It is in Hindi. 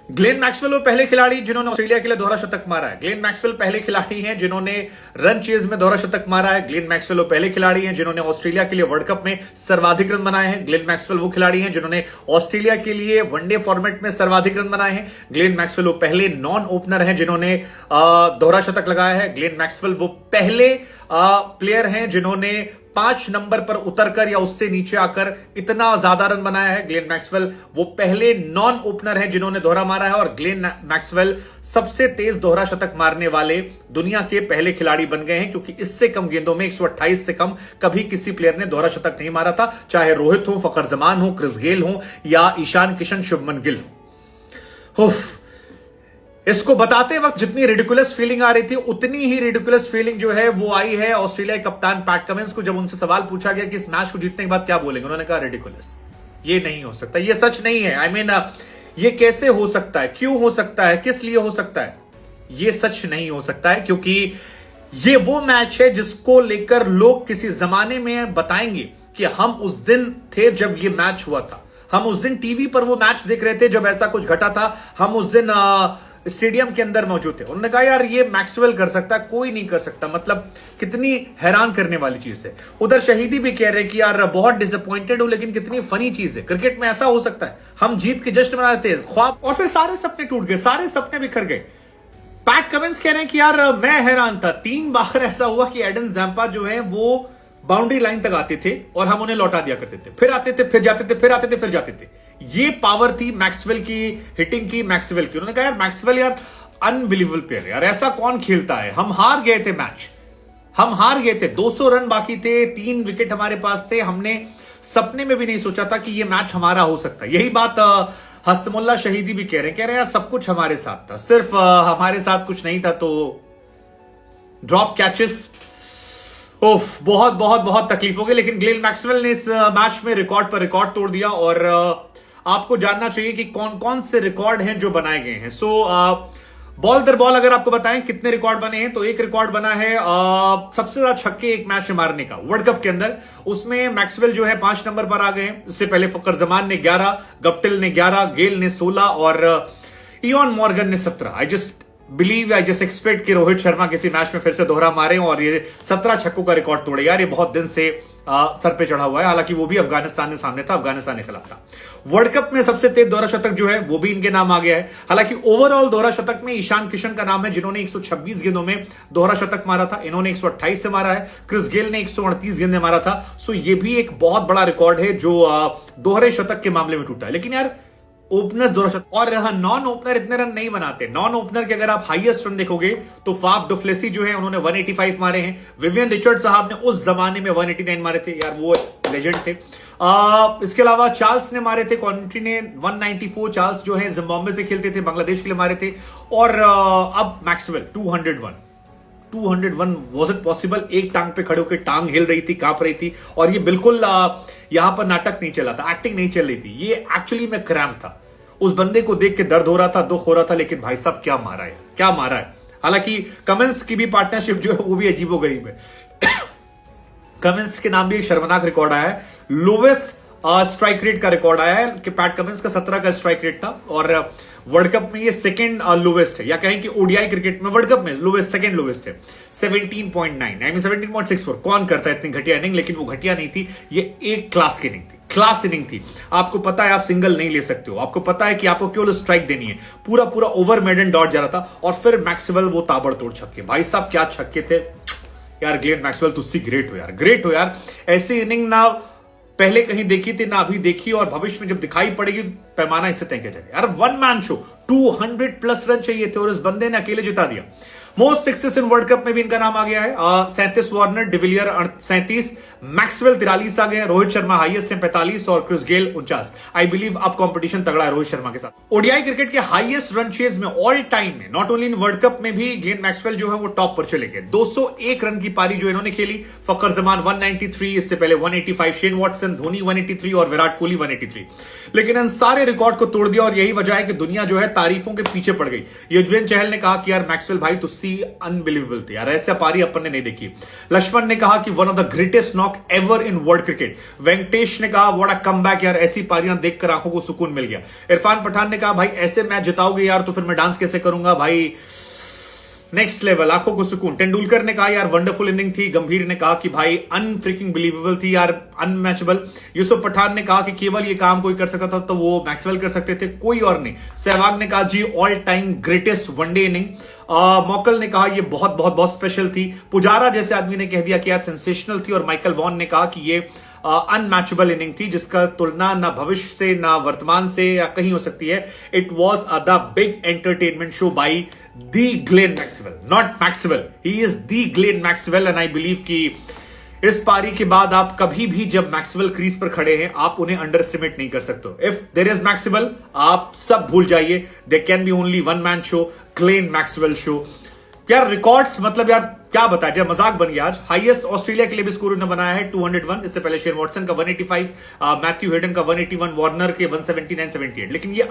ग्लेन मैक्सवेल वो पहले खिलाड़ी जिन्होंने ऑस्ट्रेलिया के लिए दोहरा शतक मारा है। ग्लेन मैक्सवेल पहले खिलाड़ी हैं जिन्होंने रन चेज में दोहरा शतक मारा है। ग्लेन मैक्सवेल वो पहले खिलाड़ी हैं जिन्होंने ऑस्ट्रेलिया के लिए वर्ल्ड कप में सर्वाधिक रन बनाए हैं। ग्लेन मैक्सवेल वो खिलाड़ी हैं जिन्होंने ऑस्ट्रेलिया के लिए वनडे फॉर्मेट में सर्वाधिक रन बनाए हैं। ग्लेन मैक्सवेल वो पहले नॉन ओपनर हैं जिन्होंने दोहरा शतक लगाया है। ग्लेन मैक्सवेल वो पहले प्लेयर हैं जिन्होंने 5 नंबर पर उतरकर या उससे नीचे आकर इतना ज्यादा रन बनाया है। ग्लेन मैक्सवेल वो पहले नॉन ओपनर हैं जिन्होंने दोहरा मारा है और ग्लेन मैक्सवेल सबसे तेज दोहरा शतक मारने वाले दुनिया के पहले खिलाड़ी बन गए हैं, क्योंकि इससे कम गेंदों में 128 से कम कभी किसी प्लेयर ने दोहरा शतक नहीं मारा था, चाहे रोहित हो, फखर जमान हो, क्रिस गेल हो या ईशान किशन, शुभमन गिल हो। इसको बताते वक्त जितनी रिडिकुलस फीलिंग आ रही थी उतनी ही रिडिकुलस फीलिंग जो है वो आई है ऑस्ट्रेलिया के कप्तान पैट कमिंस को, जब उनसे सवाल पूछा गया कि इस मैच को जीतने के बाद क्या बोलेंगे। उन्होंने कहा रिडिकुलस, ये नहीं हो सकता, ये सच नहीं है। आई मीन ये कैसे हो सकता है, क्यों हो सकता है, किस लिए हो सकता है, ये सच नहीं हो सकता है, क्योंकि ये वो मैच है जिसको लेकर लोग किसी जमाने में बताएंगे कि हम उस दिन थे जब ये मैच हुआ था, हम उस दिन टीवी पर वो मैच देख रहे थे जब ऐसा कुछ घटा था, हम उस दिन स्टेडियम के अंदर मौजूद थे। उन्होंने कहा यार ये मैक्सवेल कर सकता है, कोई नहीं कर सकता। मतलब कितनी हैरान करने वाली चीज है। उधर शहीदी भी कह रहे हैं कि यार बहुत डिसअपॉइंटेड हूं, लेकिन कितनी फनी चीज है, क्रिकेट में ऐसा हो सकता है, हम जीत के जश्न मना रहे थे, ख्वाब और फिर सारे सपने टूट गए, सारे सपने बिखर गए। पैट कमिंस कह रहे हैं कि यार मैं हैरान था, 3 बार ऐसा हुआ कि एडन जैम्पा जो है वो बाउंड्री लाइन तक आते थे और हम उन्हें लौटा दिया करते थे, फिर आते थे, फिर जाते थे, फिर आते थे, फिर जाते थे। ये पावर थी मैक्सवेल की, हिटिंग की मैक्सवेल की। उन्होंने कहा यार मैक्सवेल यार अनबिलीवेबल प्लेयर यार, ऐसा कौन खेलता है। हम हार गए थे मैच, हम हार गए थे, 200 रन बाकी थे, 3 विकेट हमारे पास थे, हमने सपने में भी नहीं सोचा था कि ये मैच हमारा हो सकता है। यही बात हसमुल्ला शहीदी भी कह रहे हैं यार सब कुछ हमारे साथ था, सिर्फ हमारे साथ कुछ नहीं था। तो ड्रॉप कैचेस, ओफ, बहुत बहुत बहुत तकलीफ हो गई। लेकिन ग्लेन मैक्सवेल ने इस मैच में रिकॉर्ड पर रिकॉर्ड तोड़ दिया और आपको जानना चाहिए कि कौन कौन से रिकॉर्ड हैं जो बनाए गए हैं। बॉल दर बॉल अगर आपको बताएं कितने रिकॉर्ड बने हैं, तो एक रिकॉर्ड बना है सबसे ज्यादा छक्के एक मैच में मारने का वर्ल्ड कप के अंदर। उसमें मैक्सवेल जो है 5 नंबर पर आ गए हैं। इससे पहले फखर जमान ने 11, गप्टिल ने 11, गेल ने 16 और इयॉन मॉर्गन ने 17। आई जस्ट एक्सपेक्ट कि रोहित शर्मा किसी मैच में फिर से दोहरा मारे और ये 17 छक्कों का रिकॉर्ड तोड़े। यार ये बहुत दिन से सर पे चढ़ा हुआ है, हालांकि वो भी अफगानिस्तान के सामने था, अफगानिस्तान के खिलाफ था। वर्ल्ड कप में सबसे तेज दोहरा शतक जो है वो भी इनके नाम आ गया है। हालांकि ओवरऑल दोहरा शतक में ईशान किशन का नाम है जिन्होंने 126 गेंदों में दोहरा शतक मारा था, इन्होंने 128 से मारा है। क्रिस गेल ने 138 गेंदें मारा था। सो ये भी एक बहुत बड़ा रिकॉर्ड है जो दोहरे शतक के मामले में टूटा है। लेकिन यार ओपनर्स दोहरा शतक और नॉन ओपनर इतने रन नहीं बनाते। नॉन ओपनर के अगर आप हाईएस्ट रन देखोगे तो फाफ डुप्लेसी जो है उन्होंने 185 मारे हैं। विवियन रिचर्ड साहब ने उस जमाने में 189 मारे थे, यार वो लेजेंड थे। इसके अलावा चार्ल्स ने मारे थे, कॉन्ट्री ने 194, चार्ल्स जो है जिम्बाब्वे से खेलते थे, बांग्लादेश के लिए मारे थे। और अब मैक्सवेल 201 वाज इट पॉसिबल। एक टांग पे खड़े होकर टांग हिल रही थी, कांप रही थी और ये बिल्कुल यहां पर नाटक नहीं चला था, एक्टिंग नहीं चल रही थी, ये एक्चुअली में क्रैम्प था। उस बंदे को देख के दर्द हो रहा था, दुख हो रहा था, लेकिन भाई साहब क्या मारा है, क्या मारा है। हालांकि कमिंस की भी पार्टनरशिप जो है वो भी अजीबोगरीब है। कमिंस के नाम भी एक शर्मनाक रिकॉर्ड आया है, लोवेस्ट स्ट्राइक रेट का रिकॉर्ड आया है कि पैट कमिंस का 17 का स्ट्राइक रेट था और वर्ल्ड कप में ये सेकंड लोवेस्ट है, या कहें कि ओडीआई क्रिकेट में वर्ल्ड कप में लोवेस्ट, सेकंड लोवेस्ट है 17.9, आई मीन 17.64। कौन करता है इतनी घटिया इनिंग, लेकिन वो घटिया नहीं थी, ये एक क्लास की इनिंग थी, क्लास इनिंग थी। आपको पता है आप सिंगल नहीं ले सकते हो, आपको पता है कि आपको केवल स्ट्राइक देनी है, पूरा पूरा ओवर मेडन डॉट जा रहा था और फिर मैक्सवेल वो ताबड़तोड़ छक्के, भाई साहब क्या छक्के थे यार। ग्लेन मैक्सवेल तुझसे ग्रेट हो यार, ग्रेट हो यार। ऐसी इनिंग ना पहले कहीं देखी थी ना अभी देखी, और भविष्य में जब दिखाई पड़ेगी पैमाना इससे तय किया जाएगा। यार 1 मैन शो, 200+ रन चाहिए थे और इस बंदे ने अकेले जिता दिया। Most success in world cup में भी इनका नाम आ गया है, 37 वार्नर, डिविलियर 37, मैक्सवेल 43 आ गए, रोहित शर्मा हाईएस्ट है 45 और क्रिस गेल 49। आई बिलीव अब कंपटीशन तगड़ा है रोहित शर्मा के साथ। ओडीआई क्रिकेट के हाईएस्ट रन चेज में ऑल टाइम में, not only in world cup में भी ग्लेन मैक्सवेल जो है वो टॉप पर चले गए। 201 रन की पारी जो इन्होंने खेली। फखर जमान 193, इससे पहले 185, शेन वॉटसन, धोनी 183 और विराट कोहली 183। लेकिन इन सारे रिकॉर्ड को तोड़ दिया और यही वजह है कि दुनिया जो है तारीफों के पीछे पड़ गई। युजवेंद्र चहल ने कहा कि यार मैक्सवेल भाई तुझसे सी अनबिलीवेबल थी यार, ऐसा पारी अपन ने नहीं देखी। लक्ष्मण ने कहा कि one of the greatest knock ever in world cricket. Venkatesh ने कहा व्हाट अ कमबैक यार, ऐसी पारियां देखकर आंखों को सुकून मिल गया। इरफान पठान ने कहा भाई ऐसे मैच जिताओगे यार तो फिर मैं डांस कैसे करूंगा भाई, नेक्स्ट लेवल, आंखों को सुकून। तेंदुलकर ने कहा यार वंडरफुल इनिंग थी। गंभीर ने कहा कि भाई अनफ्रीकिंग बिलीवेबल थी यार, अनमैचेबल। यूसुफ पठान ने कहा कि केवल ये काम कोई कर सकता था तो वो मैक्सवेल कर सकते थे, कोई और नहीं। सहवाग ने कहा जी all time greatest one day inning. Mokal ने कहा ये बहुत बहुत बहुत स्पेशल थी। पुजारा जैसे आदमी ने कह दिया कि यार सेंसेशनल थी। और माइकल वॉन ने कहा कि ये अनमैचेबल इनिंग थी जिसका तुलना ना भविष्य से ना वर्तमान से या कहीं हो सकती है। It was the big entertainment show by the Glenn Maxwell, not Maxwell, he is the Glenn Maxwell. And I believe कि इस पारी के बाद आप कभी भी जब मैक्सवेल क्रीज पर खड़े हैं आप उन्हें अंडर एस्टिमेट नहीं कर सकते। इफ देयर इज मैक्सवेल आप सब भूल जाइए, there can be only one man show, Glenn Maxwell show. यार रिकॉर्ड्स मतलब यार क्या बताया जाए, मजाक बन गया आज। हाईएस्ट ऑस्ट्रेलिया के लिए भी स्कोर उन्होंने बनाया है 201, इससे पहले शेन वॉटसन का 185, मैथ्यू हेडन का 181, वार्नर के 179, 78, लेकिन ये